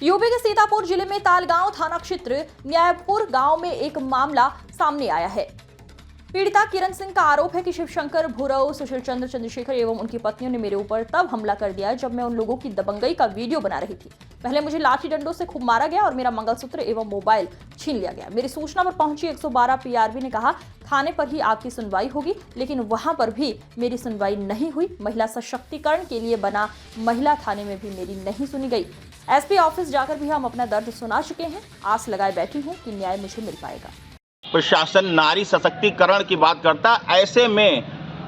UP के सीतापुर जिले में तालगांव थाना क्षेत्र न्यायपुर गांव में एक मामला सामने आया है। पीड़िता किरण सिंह का आरोप है कि शिवशंकर भूरव, सुशील चंद्र, चंद्रशेखर एवं उनकी पत्नियों ने मेरे ऊपर तब हमला कर दिया जब मैं उन लोगों की दबंगई का वीडियो बना रही थी। पहले मुझे लाठी डंडों से खूब मारा गया और मेरा मंगलसूत्र एवं मोबाइल छीन लिया गया। मेरी सूचना पर पहुंची 112 पीआरबी ने कहा थाने पर ही आपकी सुनवाई होगी, लेकिन वहां पर भी मेरी सुनवाई नहीं हुई। महिला सशक्तिकरण के लिए बना महिला थाने में भी मेरी नहीं सुनी गई। एसपी ऑफिस जाकर भी हम अपना दर्द सुना चुके हैं। आस लगाए बैठी हूँ कि न्याय मुझे मिल पाएगा। प्रशासन नारी सशक्तिकरण की बात करता है, ऐसे में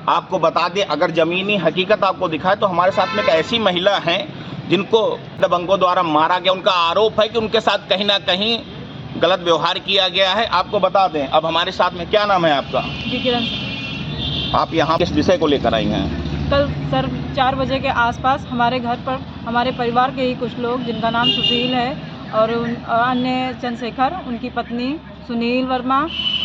आपको बता दें, अगर जमीनी हकीकत आपको दिखाए तो हमारे साथ में एक ऐसी महिला हैं जिनको दबंगों द्वारा मारा गया। उनका आरोप है कि उनके साथ कहीं ना कहीं गलत व्यवहार किया गया है। आपको बता दें, अब हमारे साथ में, क्या नाम है आपका? किरण सिंह। आप यहाँ किस विषय को लेकर आई हैं? कल सर 4 बजे के आसपास हमारे घर पर हमारे परिवार के ही कुछ लोग, जिनका नाम सुशील है और अन्य चंद्रशेखर, उनकी पत्नी सुनील वर्मा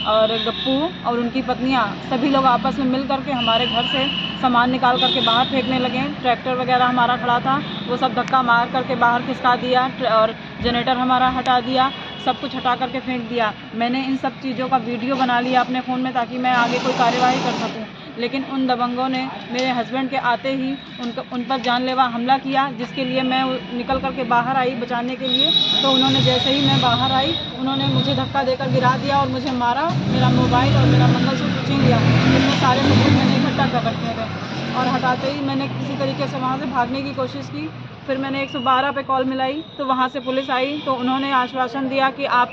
और गप्पू और उनकी पत्नियां, सभी लोग आपस में मिल करके हमारे घर से सामान निकाल करके बाहर फेंकने लगे। ट्रैक्टर वगैरह हमारा खड़ा था, वो सब धक्का मार करके बाहर खिसका दिया और जनरेटर हमारा हटा दिया, सब कुछ हटा करके फेंक दिया। मैंने इन सब चीज़ों का वीडियो बना लिया अपने फ़ोन में ताकि मैं आगे कोई कार्यवाही कर सकूं, लेकिन उन दबंगों ने मेरे हस्बैंड के आते ही उन पर जानलेवा हमला किया, जिसके लिए मैं निकल करके बाहर आई बचाने के लिए। तो उन्होंने जैसे ही मैं बाहर आई, उन्होंने मुझे धक्का देकर गिरा दिया और मुझे मारा। मेरा मोबाइल और मेरा मंगलसूत्र छीन लिया। इतने सारे सबूत मैंने इकट्ठा कर रखे थे और हटाते ही मैंने किसी तरीके से वहाँ से भागने की कोशिश की। फिर मैंने 112 पे कॉल मिलाई तो वहाँ से पुलिस आई, तो उन्होंने आश्वासन दिया कि आप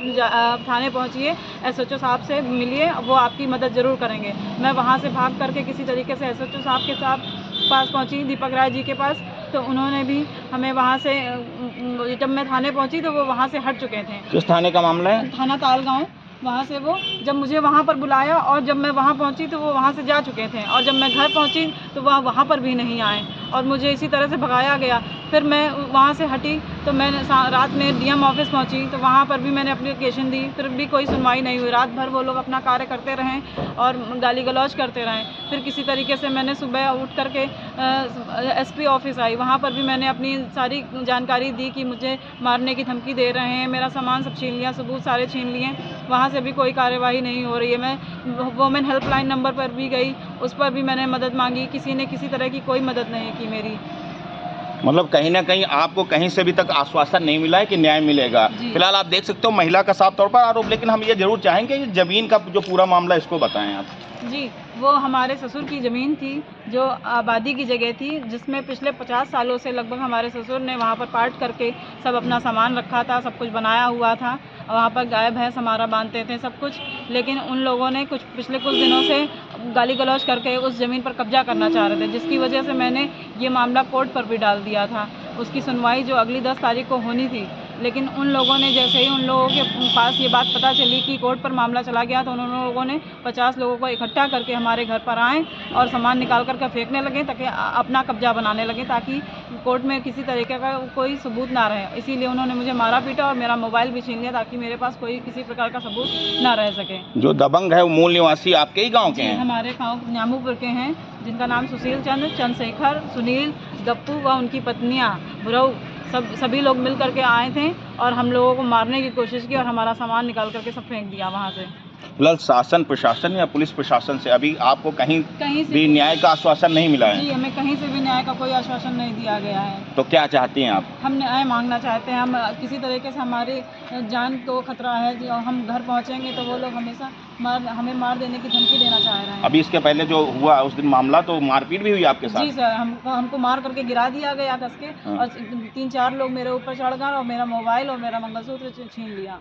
थाने पहुँचिए, एसएचओ साहब से मिलिए, वो आपकी मदद ज़रूर करेंगे। मैं वहाँ से भाग करके किसी तरीके से एसएचओ साहब के पास पहुँची, दीपक राय जी के पास। तो उन्होंने भी हमें वहाँ से, जब मैं थाने पहुँची तो वो वहाँ से हट चुके थे। किस थाने का मामला है? थाना तालगांव। वहाँ से वो जब मुझे वहाँ पर बुलाया और जब मैं वहाँ पहुँची तो वो वहाँ से जा चुके थे, और जब मैं घर पहुँची तो वहाँ पर भी नहीं आए और मुझे इसी तरह से भगाया गया। फिर मैं वहाँ से हटी तो मैं रात में डीएम ऑफिस पहुँची तो वहाँ पर भी मैंने एप्लीकेशन दी, फिर भी कोई सुनवाई नहीं हुई। रात भर वो लोग अपना कार्य करते रहें और गाली गलौज करते रहें। फिर किसी तरीके से मैंने सुबह उठ करके एसपी ऑफिस आई, वहाँ पर भी मैंने अपनी सारी जानकारी दी कि मुझे मारने की धमकी दे रहे हैं, मेरा सामान सब छीन लिया, सबूत सारे छीन लिए। वहाँ से भी कोई कार्यवाही नहीं हो रही है। मैं वुमेन हेल्पलाइन नंबर पर भी गई, उस पर भी मैंने मदद मांगी, किसी ने किसी तरह की कोई मदद नहीं की मेरी। मतलब कहीं ना कहीं आपको कहीं से भी तक आश्वासन नहीं मिला है कि न्याय मिलेगा। फिलहाल आप देख सकते हो महिला का साफ तौर पर आरोप, लेकिन हम ये जरूर चाहेंगे कि जमीन का जो पूरा मामला, इसको बताएं आप। जी, वो हमारे ससुर की ज़मीन थी, जो आबादी की जगह थी, जिसमें पिछले 50 सालों से लगभग हमारे ससुर ने वहाँ पर पार्ट करके सब अपना सामान रखा था, सब कुछ बनाया हुआ था। वहाँ पर गाय भैंस हमारा बांधते थे सब कुछ, लेकिन उन लोगों ने पिछले कुछ दिनों से गाली गलौज करके उस ज़मीन पर कब्जा करना चाह रहे थे, जिसकी वजह से मैंने ये मामला कोर्ट पर भी डाल दिया था। उसकी सुनवाई जो अगली 10 तारीख को होनी थी, लेकिन उन लोगों ने, जैसे ही उन लोगों के पास ये बात पता चली कि कोर्ट पर मामला चला गया, तो उन लोगों ने 50 लोगों को इकट्ठा करके हमारे घर पर आए और सामान निकाल करके फेंकने लगे, ताकि अपना कब्जा बनाने लगे, ताकि कोर्ट में किसी तरीके का कोई सबूत ना रहे। इसीलिए उन्होंने मुझे मारा पीटा और मेरा मोबाइल भी छीन लिया, ताकि मेरे पास कोई किसी प्रकार का सबूत ना रह सके। जो दबंग है वो मूल निवासी आपके ही गाँव के हैं? हमारे गाँव न्यामूपुर के हैं, जिनका नाम सुशील चंद्र, चंद्रशेखर, सुनील, गप्पू व उनकी पत्नियाँ भूरव, सभी लोग मिल करके आए थे और हम लोगों को मारने की कोशिश की और हमारा सामान निकाल करके सब फेंक दिया वहाँ से। फिलहाल शासन प्रशासन या पुलिस प्रशासन से अभी आपको कहीं से भी न्याय का आश्वासन नहीं मिला है? जी, हमें कहीं से भी न्याय का कोई आश्वासन नहीं दिया गया है। तो क्या चाहती हैं आप? हम न्याय मांगना चाहते हैं। हम किसी तरीके से, हमारी जान को खतरा है, जो हम घर पहुँचेंगे तो वो लोग हमेशा हमें मार देने की धमकी देना चाह रहे हैं। अभी इसके पहले जो हुआ उस दिन मामला, तो मारपीट भी हुई आपके साथ? जी सर, हमको मार करके गिरा दिया गया कस के, और 3-4 लोग मेरे ऊपर चढ़ गए और मेरा मोबाइल और मेरा मंगलसूत्र छीन लिया।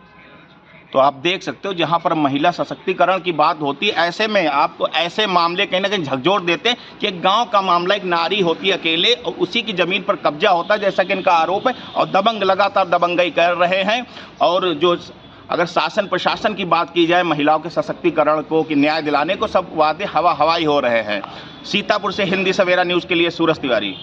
तो आप देख सकते हो, जहां पर महिला सशक्तिकरण की बात होती है, ऐसे में आपको ऐसे मामले कहीं ना कहीं झकझोर देते हैं कि एक गांव का मामला, एक नारी होती है अकेले और उसी की ज़मीन पर कब्जा होता है, जैसा कि इनका आरोप है, और दबंग लगातार दबंगई कर रहे हैं। और जो अगर शासन प्रशासन की बात की जाए महिलाओं के सशक्तिकरण को, कि न्याय दिलाने को, सब वादे हवा हवाई हो रहे हैं। सीतापुर से हिंदी सवेरा न्यूज़ के लिए सूरज तिवारी।